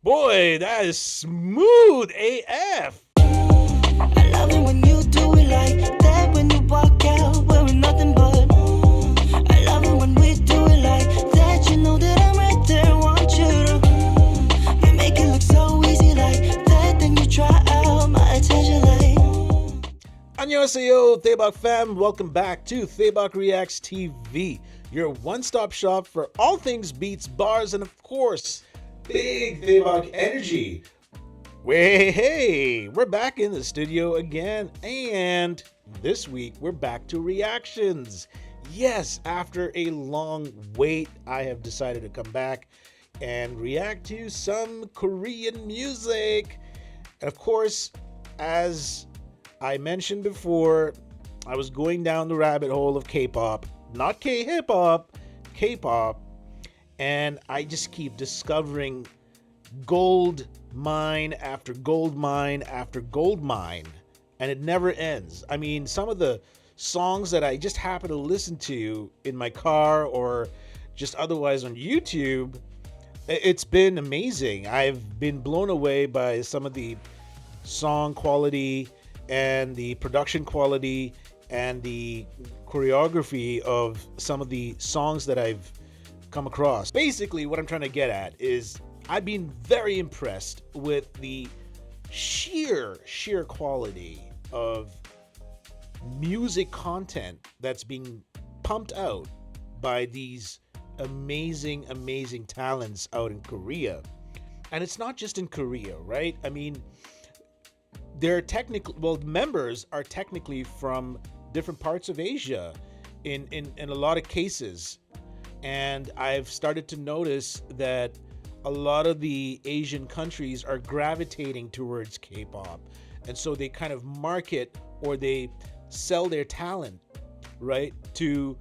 Boy, that is smooth AF. I love it when you do it like that. When you walk out wearing nothing but. I love it when we do it like that. You know that I'm right there, want you to. You make it look so easy like that. Then you try out my attention like. AJEOSSI, Daebak fam. Welcome back to Daebak Reacts TV, your one-stop shop for all things beats, bars, and of course, big Daebak energy. Hey, we're back in the studio again, and this week we're back to reactions. Yes, after a long wait, I have decided to come back and react to some Korean music. And of course, as I mentioned before, I was going down the rabbit hole of K-pop, not K-hip hop, K-pop, and I just keep discovering gold mine after gold mine after gold mine, and it never ends. I mean, some of the songs that I just happen to listen to in my car or just otherwise on YouTube, it's been amazing. I've been blown away by some of the song quality and the production quality and the choreography of some of the songs that I've come across. Basically, what I'm trying to get at is I've been very impressed with the sheer quality of music content that's being pumped out by these amazing talents out in Korea. And it's not just in Korea, right? I mean, they're technically, well, members are technically from different parts of Asia in a lot of cases. And I've started to notice that a lot of the Asian countries are gravitating towards K-pop. And so they kind of market or they sell their talent, right, to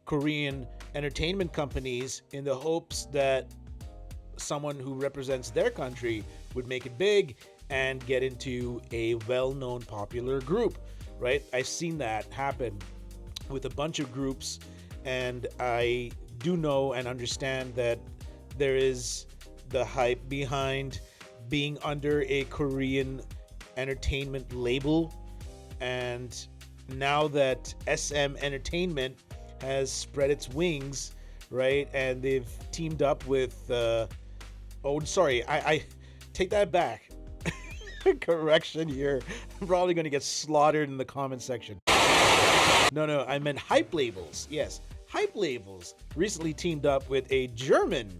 Korean entertainment companies in the hopes that someone who represents their country would make it big and get into a well-known popular group, right? I've seen that happen with a bunch of groups, and I do know and understand that there is the hype behind being under a Korean entertainment label. And now that SM Entertainment has spread its wings, right, and they've teamed up with I take that back. Correction here. I'm probably going to get slaughtered in the comment section. No, I meant Hype Labels. Yes, Hype Labels recently teamed up with a German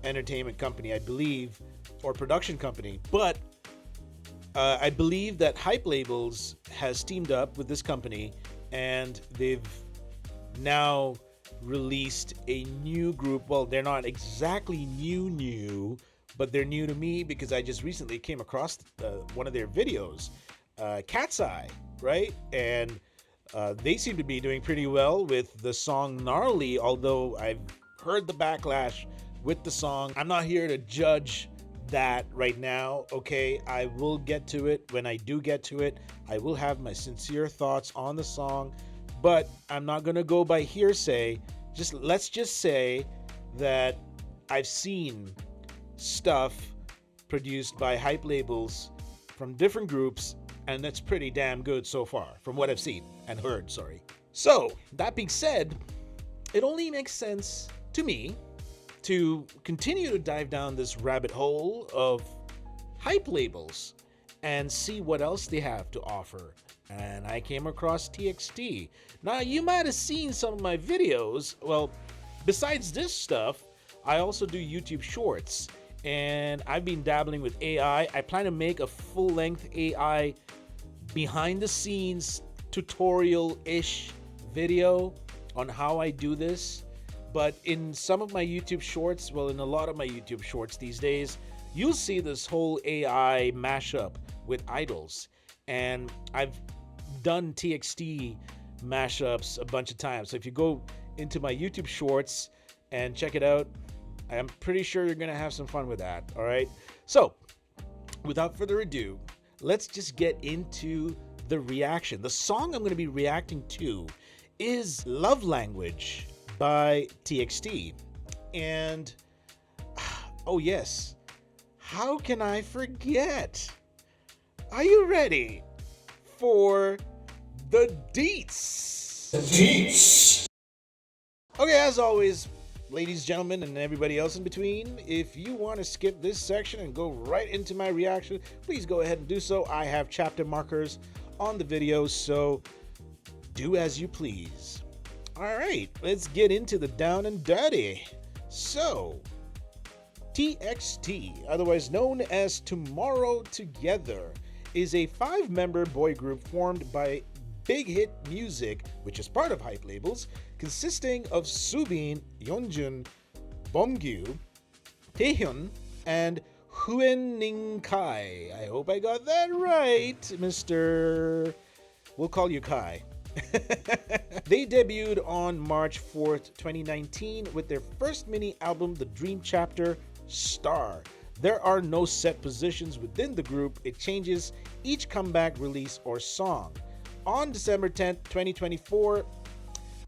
entertainment company, I believe, or production company. But I believe that Hype Labels has teamed up with this company, and they've now released a new group. Well, they're not exactly new, but they're new to me because I just recently came across one of their videos, Cat's Eye, right? And they seem to be doing pretty well with the song Gnarly, although I've heard the backlash with the song. I'm not here to judge that right now, okay? I will get to it. When I do get to it, I will have my sincere thoughts on the song, but I'm not gonna go by hearsay. Let's just say that I've seen stuff produced by Hype Labels from different groups, and that's pretty damn good so far from what I've seen and heard, sorry. So, that being said, it only makes sense to me to continue to dive down this rabbit hole of Hype Labels and see what else they have to offer. And I came across TXT. Now, you might have seen some of my videos. Well, besides this stuff, I also do YouTube Shorts, and I've been dabbling with AI. I plan to make a full-length AI behind-the-scenes tutorial-ish video on how I do this. But in some of my YouTube Shorts, well, in a lot of my YouTube Shorts these days, you'll see this whole AI mashup with idols. And I've done TXT mashups a bunch of times. So if you go into my YouTube Shorts and check it out, I'm pretty sure you're gonna have some fun with that. All right, so without further ado, let's just get into the reaction. The song I'm going to be reacting to is Love Language by TXT. And oh yes, How can I forget? Are you ready for the Deetz? The Deetz. Okay, as always, ladies, gentlemen, and everybody else in between, if you want to skip this section and go right into my reaction, please go ahead and do so. I have chapter markers on the video, so do as you please. All right, let's get into the down and dirty. So, TXT, otherwise known as Tomorrow Together, is a 5-member boy group formed by Big Hit Music, which is part of Hybe labels, consisting of Subin, Yeonjun, Bomgyu, Taehyun, and Huening Kai. I hope I got that right, Mr. We'll call you Kai. They debuted on March 4th, 2019 with their first mini album, The Dream Chapter Star. There are no set positions within the group. It changes each comeback, release, or song. On December 10th, 2024,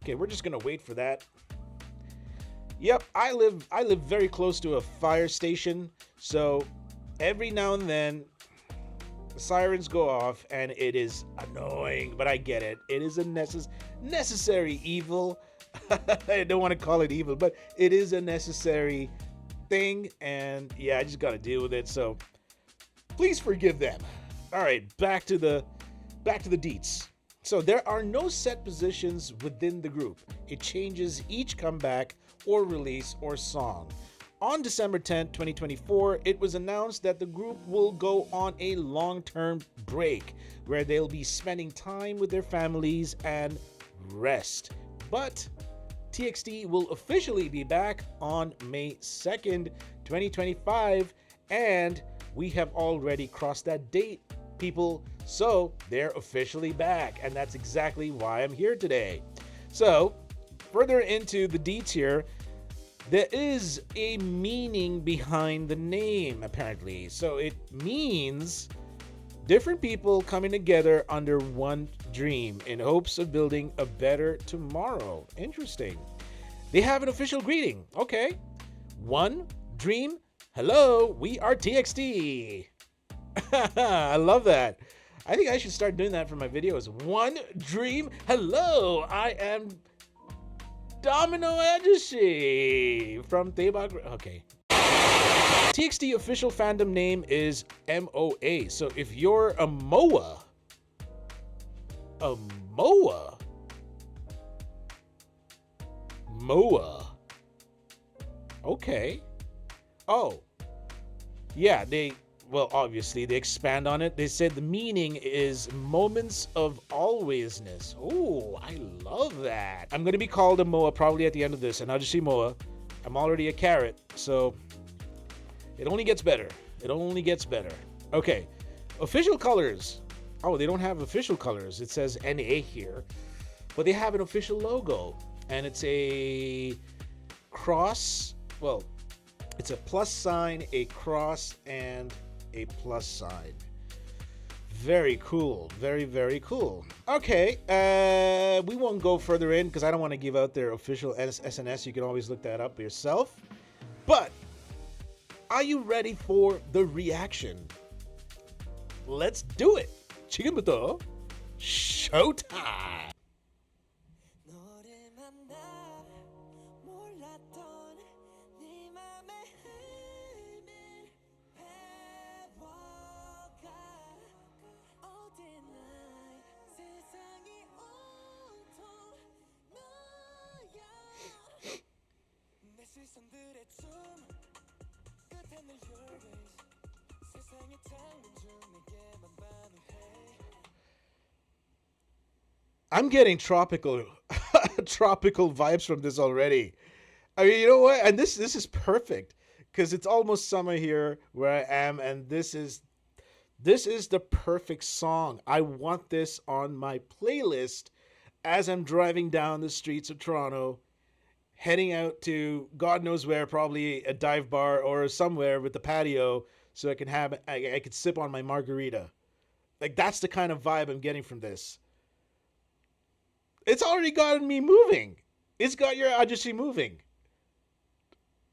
okay, we're just gonna wait for that. Yep, I live very close to a fire station, so every now and then the sirens go off and it is annoying, but I get it. It is a necessary evil. I don't want to call it evil, but it is a necessary thing, and yeah, I just gotta deal with it, so please forgive them. All right, back to the Deetz. So there are no set positions within the group. It changes each comeback or release or song. On December 10th, 2024, it was announced that the group will go on a long-term break where they'll be spending time with their families and rest. But TXT will officially be back on May 2nd, 2025, and we have already crossed that date, people, so they're officially back, and that's exactly why I'm here today. So, further into the Deetz here, there is a meaning behind the name, apparently. So it means different people coming together under one dream in hopes of building a better tomorrow. Interesting. They have an official greeting. Okay. One dream. Hello, we are TXT. I love that. I think I should start doing that for my videos. One dream. Hello, I am Domino AJEOSSI from Daebak. Okay. TXT official fandom name is MOA. So if you're a MOA, okay. Oh, yeah, obviously they expand on it. They said the meaning is moments of alwaysness. Oh, I love that. I'm going to be called a MOA probably at the end of this, and I'll just see MOA. I'm already a carrot, so it only gets better. It only gets better. Okay, official colors. Oh, they don't have official colors. It says NA here, but they have an official logo, and it's a cross. Well, it's a plus sign, a cross, and a plus sign. Very cool. Very, very cool. Okay, we won't go further in because I don't want to give out their official SNS. You can always look that up yourself. But are you ready for the reaction? Let's do it. 지금부터 showtime. I'm getting tropical vibes from this already. I mean, you know what? And this is perfect because it's almost summer here where I am, and this is the perfect song. I want this on my playlist as I'm driving down the streets of Toronto, heading out to God knows where, probably a dive bar or somewhere with the patio, so I could sip on my margarita. Like, that's the kind of vibe I'm getting from this. It's already gotten me moving. It's got your AJEOSSI moving.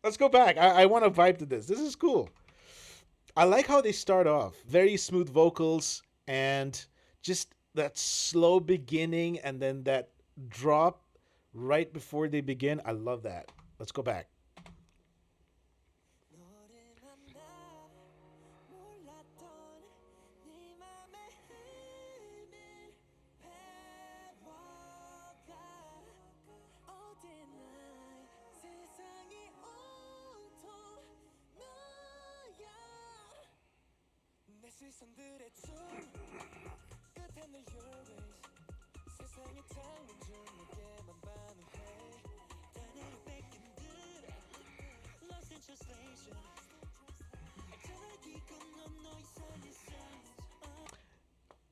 Let's go back. I want to vibe to this. This is cool. I like how they start off. Very smooth vocals and just that slow beginning and then that drop right before they begin. I love that. Let's go back.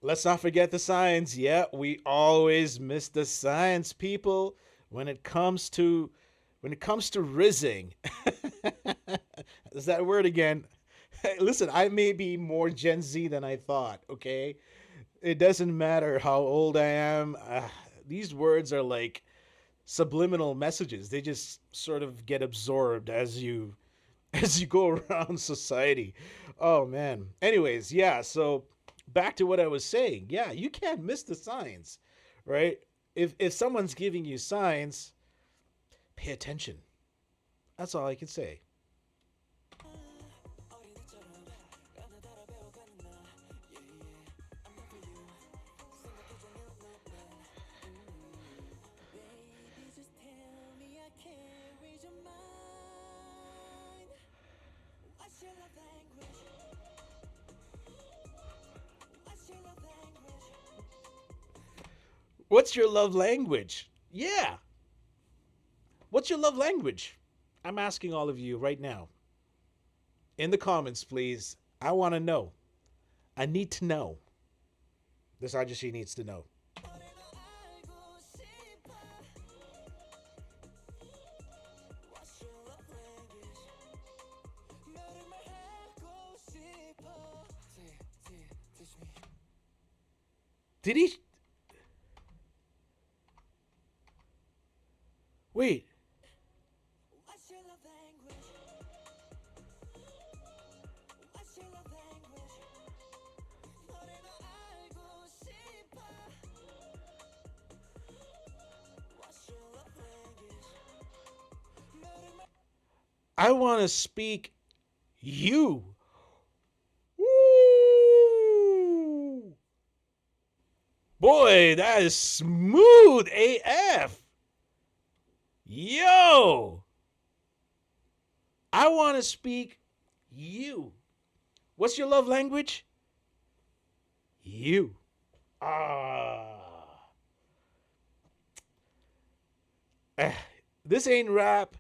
Let's not forget the signs. Yeah, we always miss the signs, people, when it comes to rizzing. Is that word again? Hey, listen, I may be more Gen Z than I thought, okay? It doesn't matter how old I am. These words are like subliminal messages. They just sort of get absorbed as you as you go around society. Oh man. Anyways, yeah, so back to what I was saying. Yeah, you can't miss the signs, right? If someone's giving you signs, pay attention. That's all I can say. What's your love language? Yeah. What's your love language? I'm asking all of you right now. In the comments, please. I want to know. I need to know. This Ajashi needs to know. Did he? Wait. I want to speak you. Woo! Boy, that is smooth AF. Yo! I want to speak you. What's your love language? You. Ah. This ain't rap,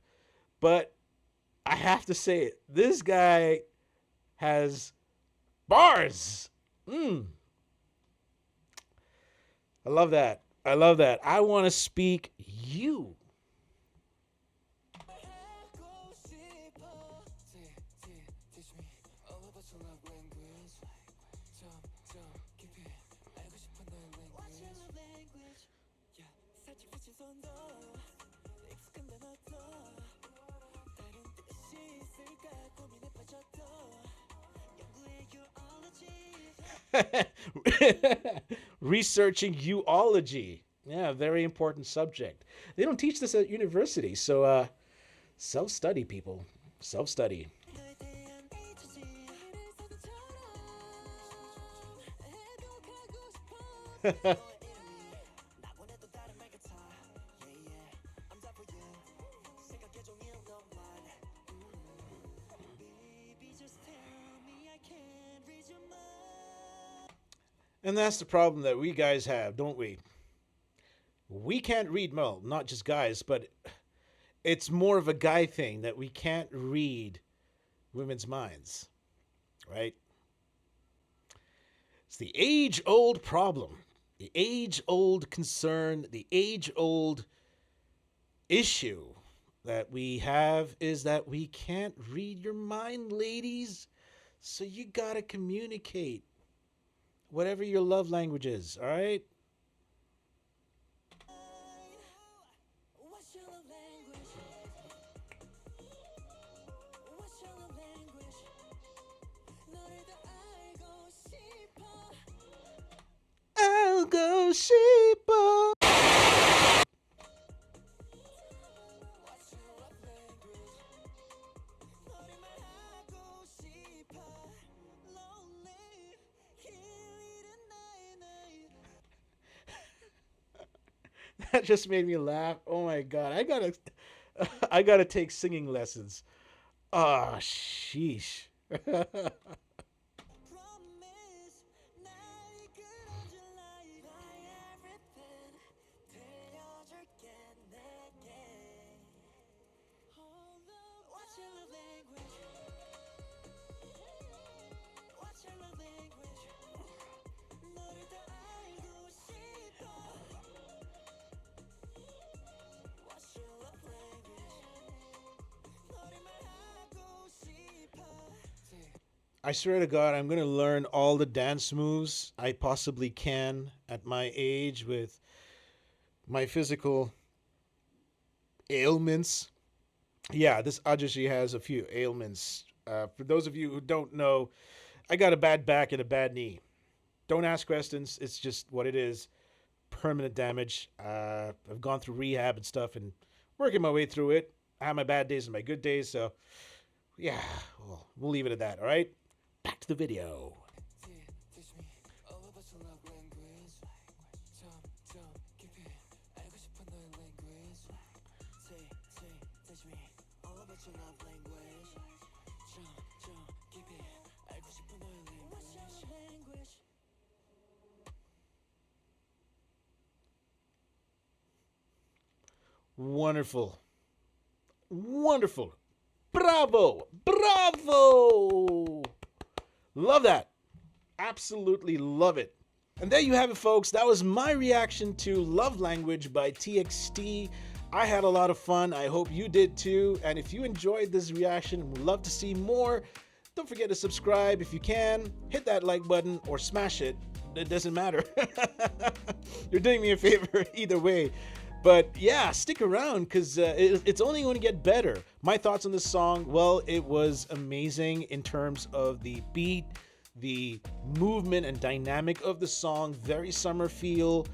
but I have to say it. This guy has bars. I love that. I love that. I want to speak you. Researching uology. Yeah, very important subject. They don't teach this at university, so self-study, people. Self-study. And that's the problem that we guys have, don't we? We can't read, well, not just guys, but it's more of a guy thing that we can't read women's minds, right? It's the age old problem, the age old concern, the age old issue that we have is that we can't read your mind, ladies. So you gotta communicate. Whatever your love language is, all right? sheepa. That just made me laugh. Oh my god, I gotta take singing lessons. Ah, sheesh. I swear to God, I'm gonna learn all the dance moves I possibly can at my age with my physical ailments. Yeah, this Ajashi has a few ailments. For those of you who don't know, I got a bad back and a bad knee. Don't ask questions. It's just what it is. Permanent damage. I've gone through rehab and stuff and working my way through it. I have my bad days and my good days. So, yeah, well, we'll leave it at that. All right. Back to the video. Wonderful. Wonderful. Bravo. Bravo. Love that. Absolutely love it. And there you have it, folks. That was my reaction to Love Language by TXT. I had a lot of fun. I hope you did too. And if you enjoyed this reaction and would love to see more, don't forget to subscribe if you can. Hit that like button or smash it. It doesn't matter. You're doing me a favor either way. But yeah, stick around because it's only going to get better. My thoughts on this song, well, it was amazing in terms of the beat, the movement and dynamic of the song, very summer feel.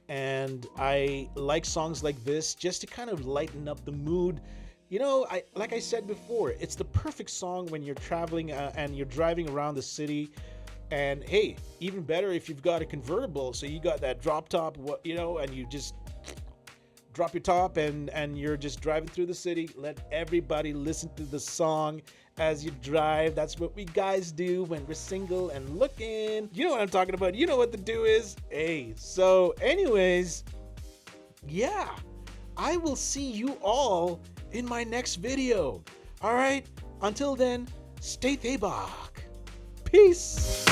And I like songs like this just to kind of lighten up the mood. You know, like I said before, it's the perfect song when you're traveling and you're driving around the city. And hey, even better if you've got a convertible, so you got that drop top, you know, and you just drop your top and you're just driving through the city. Let everybody listen to the song as you drive. That's what we guys do when we're single and looking. You know what I'm talking about. You know what the do is. Hey, so anyways, yeah, I will see you all in my next video. All right, until then, stay Daebak. Peace.